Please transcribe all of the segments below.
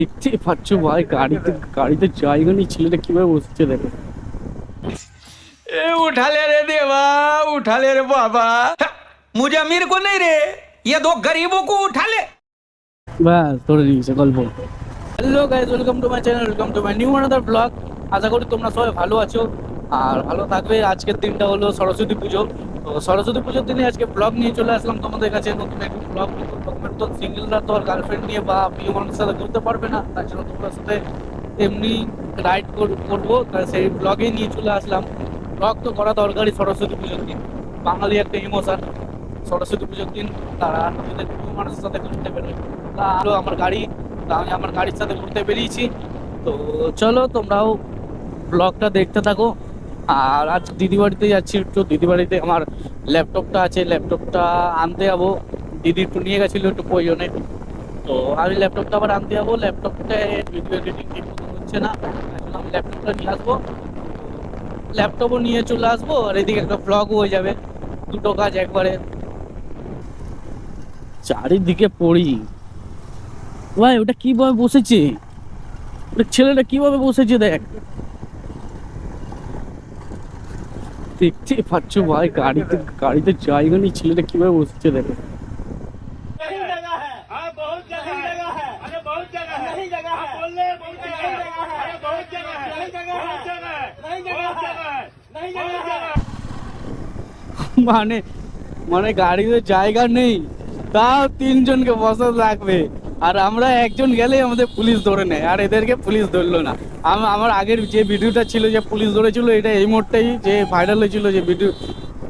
দেখতেই পাচ্ছ ভাই, গাড়িতে গাড়িতে জায়গা নেই, ছেলেটা কিভাবে বসছে দেখো। ए उठा ले रे देवा, उठा ले रे बाबा। मुझे अमीर को नहीं रे, ये दो गरीबों को उठा ले। ব্যাস ধরে নিয়েছে গল্প। Hello guys, welcome to my channel, welcome to my new another blog. আশা করি তোমরা সবাই ভালো আছো আর ভালো থাকবে। আজকের দিনটা হলো সরস্বতী পুজো। তো সরস্বতী পুজোর দিনে আজকে ব্লগ নিয়ে চলে আসলাম তোমাদের কাছে, নতুন একটি ব্লগ। নতুন তো সিঙ্গেলরা তো আর গার্লফ্রেন্ড নিয়ে বা প্রিয় মানুষের সাথে ঘুরতে পারবে না, তার জন্য তোমাদের সাথে এমনি রাইড করবো, তাই সেই ব্লগেই নিয়ে চলে আসলাম। ব্লগ তো করা দরকারই সরস্বতী পুজোর দিন, বাঙালি একটা ইমোশন। সরস্বতী পুজোর দিন তারা নিজেদের প্রিয় মানুষের সাথে ঘুরতে বেরোয়। তা হলো আমার গাড়ি, তা আমি আমার গাড়ির সাথে ঘুরতে বেরিয়েছি। তো চলো তোমরাও ব্লগটা দেখতে থাকো। আর আজ দিদি বাড়িতে যাচ্ছি, একটু দিদি বাড়িতে আমার ল্যাপটপটা আছে, ল্যাপটপটা আনতে যাবো। দিদি একটু নিয়ে গেছিলো একটু প্রয়োজনে, তো আমি ল্যাপটপটা আবার আনতে যাবো। ল্যাপটপটা ভিডিও এডিটিং ঠিক মতো হচ্ছে না, আসলে আমি ল্যাপটপটা নিয়ে আসবো, ল্যাপটপও নিয়ে চলে আসবো আর এদিকে একটা ব্লগও হয়ে যাবে, দুটো কাজ একবারে। চারিদিকে পড়ি ভাই, ওটা কিভাবে বসেছে, ওটা ছেলেটা কিভাবে বসেছে দেখ। দেখতেই পাচ্ছ ভাই, গাড়িতে গাড়িতে জায়গা নেই, ছেলেটা কিভাবে বসেছে দেখো। नहीं जगह है। हाँ बहुत जगह है। अरे बहुत जगह है। नहीं जगह है। बोल रहे बहुत जगह है। अरे बहुत जगह है। नहीं जगह है। नहीं जगह है। नहीं जगह है। মানে মানে গাড়িতে জায়গা নেই, তাও তিনজনকে বসাতে লাগবে। আর আমরা একজন গেলে আমাদের পুলিশ ধরে নেয়, আর এদেরকে পুলিশ ধরলো না। আমার আগের যে ভিডিওটা ছিল যে পুলিশ ধরেছিল, এটা এই মোড়টাই যে ভাইরাল হয়েছিল, যে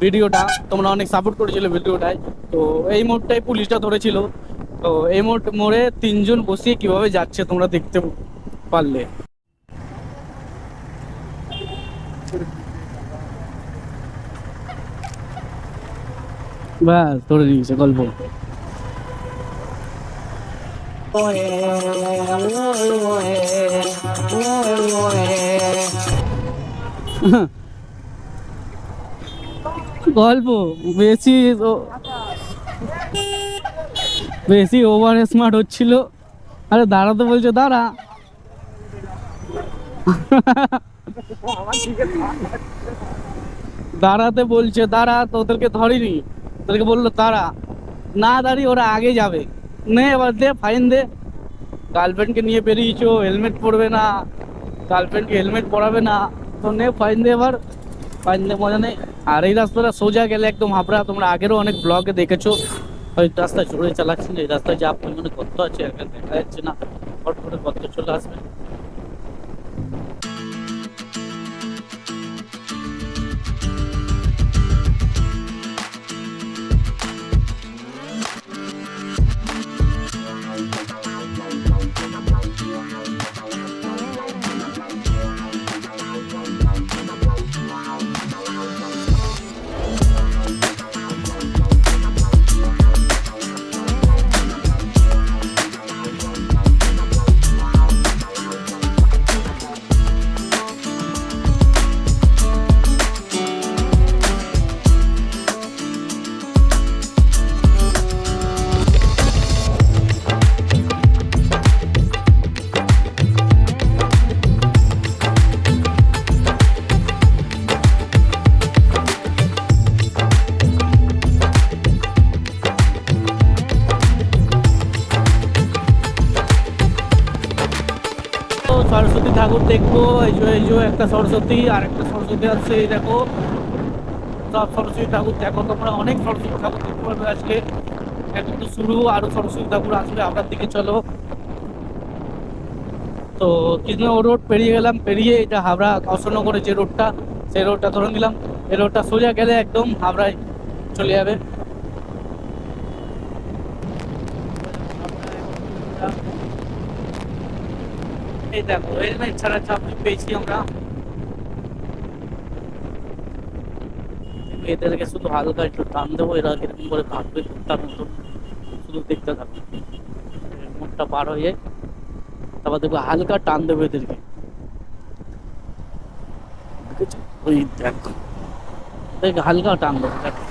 ভিডিওটা তোমরা অনেক সাপোর্ট করেছিল ভিডিওটায়। তো এই মোড়টাই পুলিশটা ধরেছিল। তো এই মোড়ে তিনজন বসিয়ে কিভাবে যাচ্ছে তোমরা দেখতে পারলে। ব্যাস ধরে নিয়েছে গল্প। গল্প বেশি বেশি ওভার স্মার্ট হচ্ছিল। আরে দাঁড়াতে বলছে, দাঁড়া। দাঁড়াতে বলছে, দাঁড়া, তো ওদেরকে ধরিনি, ওদেরকে বললো দাঁড়া, না দাঁড়িয়ে ওরা আগে যাবে। নে এবার দে, ফাইন দে। গার্লফ্রেন্ডকে নিয়ে বেরিয়েছো, হেলমেট পরবে না, গার্লফ্রেন্ডকে হেলমেট পরাবে না, তো নে ফাইন দে এবার, ফাইন দে, মজা নেই। আর এই রাস্তাটা সোজা গেলে একদম হাবড়া, তোমরা আগেরও অনেক ব্লগে দেখেছো। ওই রাস্তায় চড়ে চালাচ্ছি না, এই রাস্তায় যা পরিমাণে গর্ত আছে এখানে দেখা যাচ্ছে না, হট করে গর্ত চলে আসবে। সরস্বতী ঠাকুর দেখবো, এই যে একটা সরস্বতী আর একটা সরস্বতী আছে, এই দেখো সব সরস্বতী ঠাকুর দেখো তোমরা, অনেক সরস্বতী ঠাকুর দেখতে পারবে আজকে। এখন তো শুরু, আরো সরস্বতী ঠাকুর আসবে আপনার দিকে। চলো, তো কৃষ্ণ রোড পেরিয়ে গেলাম, পেরিয়ে এটা হাবড়া অশোকনগরের যে রোডটা, সেই রোডটা ধরে নিলাম। এই রোডটা সোজা গেলে একদম হাবড়ায় চলে যাবে। এই দেখো হেলমেট ছাড়া চাকরি পেয়েছি আমরা। এদেরকে শুধু হালকা একটু টান দেবো, এরা এরকম করে ভাববে তার মতন, শুধু দেখতে থাকবে। মোড়টা পার হয়ে তারপর দেখবো হালকা টান দেবো এদেরকে, দেখেছো? ওই দেখো, হালকা টান দেবো, দেখো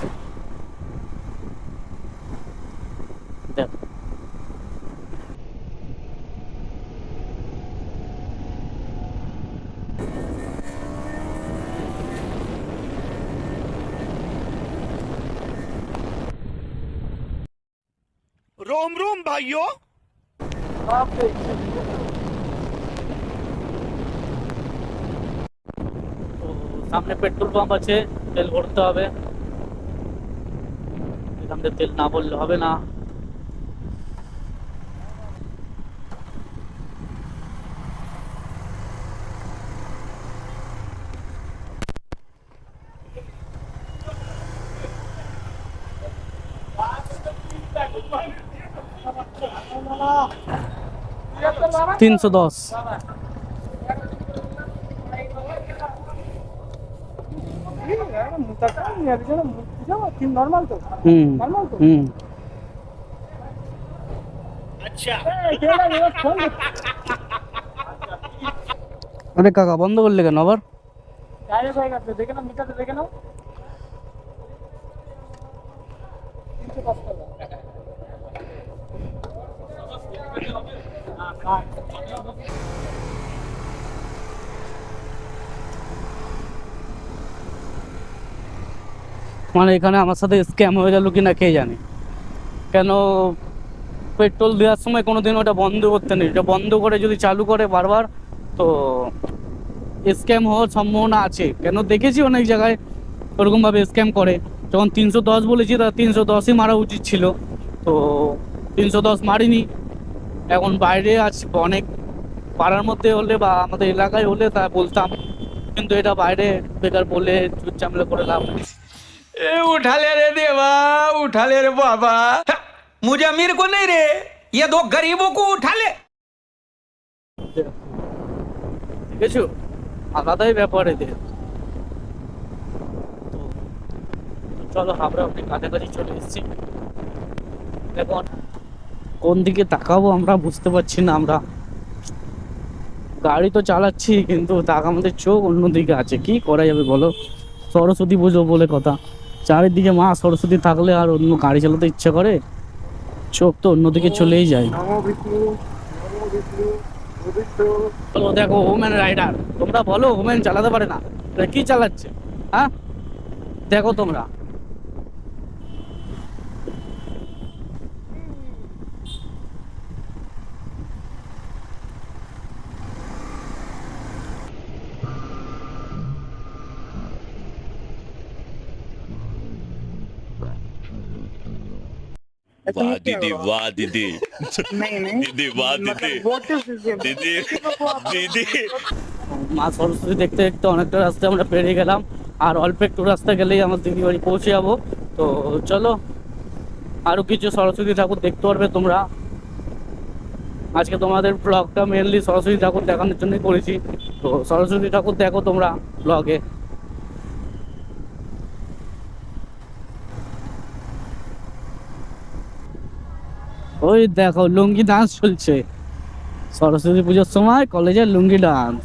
দেখো। रोम रोम भाइयों। তো সামনে পেট্রোল পাম্প আছে, তেল ভরতে হবে। এখান থেকে তেল না ভরলে হবে না। $310। হুম। আরে কাকা বন্ধ করলে কেন আবার? দেখে নাও মিটারটা দেখে নাও। মানে এখানে আমার সাথে স্ক্যাম হয়ে গেল কিনা কে জানে। কেন পেট্রোল দেওয়ার সময় কোনোদিন ওটা বন্ধ করতে নেই, এটা বন্ধ করে যদি চালু করে বারবার তো স্ক্যাম হওয়ার সম্ভাবনা আছে। কেন দেখেছি অনেক জায়গায় ওরকমভাবে স্ক্যাম করে। যখন 310 বলেছি তার 310ই মারা উচিত ছিল, তো 310 মারিনি। এখন বাইরে আছে অনেক, পাড়ার মধ্যে হলে বা আমাদের এলাকায় হলে তা বলতাম, কিন্তু এটা বাইরে বেকার বলে ঝামেলা করে লাভ নেই। ए उठा ले रे देवा, उठा ले रे बाबा। मुझे अमीर को नहीं रे, ये दो गरीबों को उठा ले। দেখেছো, আলাদাই ব্যাপার এদের। তো চলো আমরা অনেক কাছাকাছি চলে এসেছি। এখন কোন দিকে তাকাবো আমরা বুঝতে পারছি না। আমরা গাড়ি তো চালাচ্ছি কিন্তু আমাদের চোখ অন্যদিকে আছে, কি করা যাবে বলো? সরস্বতী পুজো বলে কথা, চারিদিকে মা সরস্বতী থাকলে আর অন্য গাড়ি চালাতে ইচ্ছা করে? চোখ তো অন্যদিকে চলেই যায়। বলো, দেখো ওমেন রাইডার, তোমরা বলো ওমেন চালাতে পারে না, এরা কি চালাচ্ছে? হ্যাঁ দেখো তোমরা। वाह दीदी, वाह दीदी, नहीं नहीं दीदी वाह दीदी, मतलब what is this game? दीदी, दीदी। মা সরস্বতী দেখতে দেখতে অনেকটা রাস্তা আমরা পেরিয়ে গেলাম, আর অল্প একটু রাস্তা গেলেই আমার দিদি বাড়ি পৌঁছে যাবো। তো চলো, আরো কিছু সরস্বতী ঠাকুর দেখতে পারবে তোমরা। আজকে তোমাদের ব্লগটা মেনলি সরস্বতী ঠাকুর দেখানোর জন্যই করেছি। তো সরস্বতী ঠাকুর দেখো তোমরা ব্লগে। ওই দেখো লুঙ্গি ডান্স চলছে সরস্বতী পুজোর সময়, কলেজের লুঙ্গি ডান্স।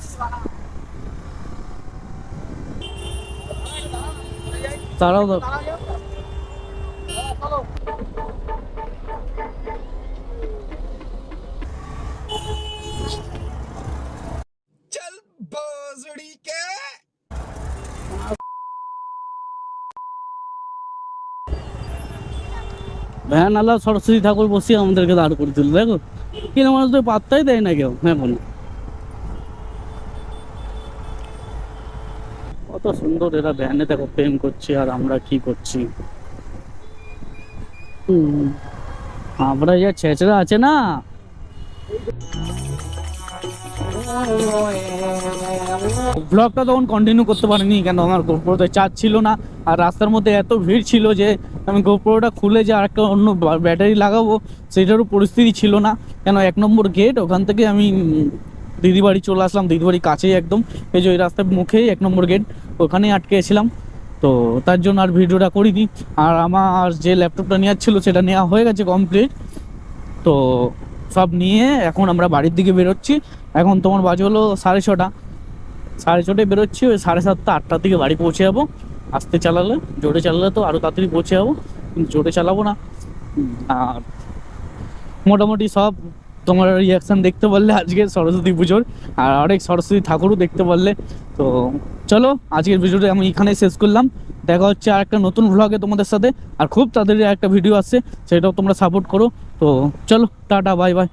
তারাও चल भोसड़ी के। ভ্যান আলা সরস্বতী ঠাকুর বসিয়ে আমাদেরকে দাঁড় করে দিল। দেখো কিনা মানুষ তো পাত্তাই দেয় না কেউ এখন। কত সুন্দর এরা ভ্যানে দেখো প্রেম করছে, আর আমরা কি করছি। আমরা যে ছেঁচড়া আছে না, ব্লগটা তখন কন্টিনিউ করতে পারিনি কেন আমার গোপ্রোতে চার্জ ছিল না, আর রাস্তার মধ্যে এত ভিড় ছিল যে আমি গোপ্রোটা খুলে যে আরেকটা অন্য ব্যাটারি লাগাবো সেটারও পরিস্থিতি ছিল না। কেন 1 নম্বর গেট, ওখান থেকে আমি দিদি বাড়ি চলে আসলাম, দিদি বাড়ি কাছেই একদম, এই যে ওই রাস্তার মুখেই 1 নম্বর গেট, ওখানেই আটকেছিলাম। তো তার জন্য আর ভিডিওটা করিনি। আর আমার যে ল্যাপটপটা নেওয়ার ছিল সেটা নেওয়া হয়ে গেছে কমপ্লিট। তো সব নিয়ে এখন আমরা বাড়ির দিকে বেরোচ্ছি। এখন তোমার বাজে হলো 6:30, 6:30টায় বেরোচ্ছি। ওই 7:30 8টার দিকে বাড়ি পৌঁছে যাবো। আস্তে চালালে, জোরে চালালে তো আরও তাড়াতাড়ি পৌঁছে যাবো, কিন্তু জোরে চালাবো না। আর মোটামুটি সব তোমার রিয়াকশান দেখতে পারলে আজকে সরস্বতী পুজোর, আর অনেক সরস্বতী ঠাকুরও দেখতে পারলে। তো চলো আজকের ভিডিওটা আমি এখানেই শেষ করলাম। দেখা হচ্ছে আর একটা নতুন ভ্লগে তোমাদের সাথে, আর খুব তাড়াতাড়ি একটা ভিডিও আসছে, সেটাও তোমরা সাপোর্ট করো। তো চলো টাটা, বাই বাই।